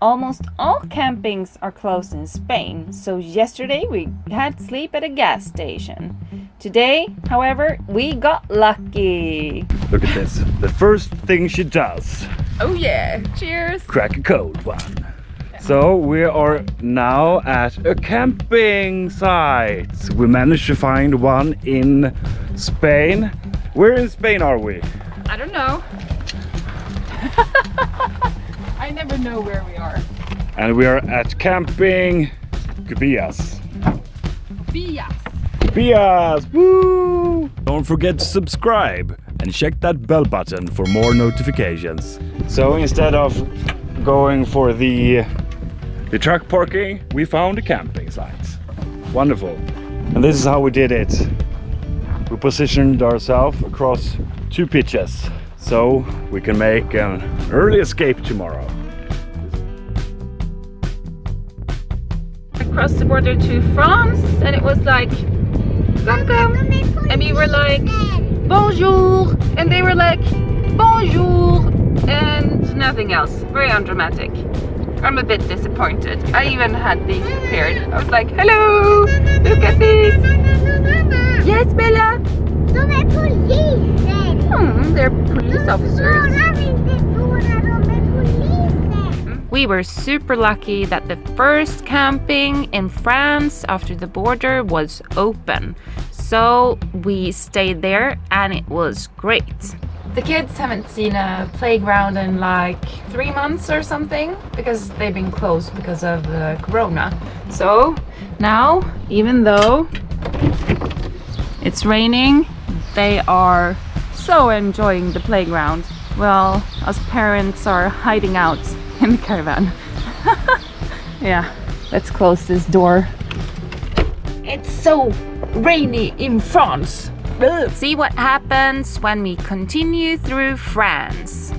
Almost all campings are closed in Spain, so yesterday we had to sleep at a gas station. Today, however, we got lucky. Look at this. The first thing she does. Oh yeah, cheers. Crack a cold one. So we are now at a camping site. We managed to find one in Spain. Where in Spain are we? I don't know. I never know where we are. And we are at Camping Cubillas. Cubillas. Cubillas! Woo! Don't forget to subscribe and check that bell button for more notifications. So instead of going for the truck parking, we found a camping site. Wonderful. And this is how we did it. We positioned ourselves across two pitches so we can make an early escape tomorrow. Across the border to France, and it was like, come, and we were like, bonjour, and they were like, bonjour, and nothing else. Very undramatic. I'm a bit disappointed. I even had these prepared. I was like, hello, look at these. Yes, Bella. They're police officers. We were super lucky that the first camping in France after the border was open. So we stayed there and it was great. The kids haven't seen a playground in like 3 months or something because they've been closed because of Corona. So now, even though it's raining, they are so enjoying the playground. Well, us parents are hiding out in the caravan. Yeah, let's close this door. It's so rainy in France. See what happens when we continue through France.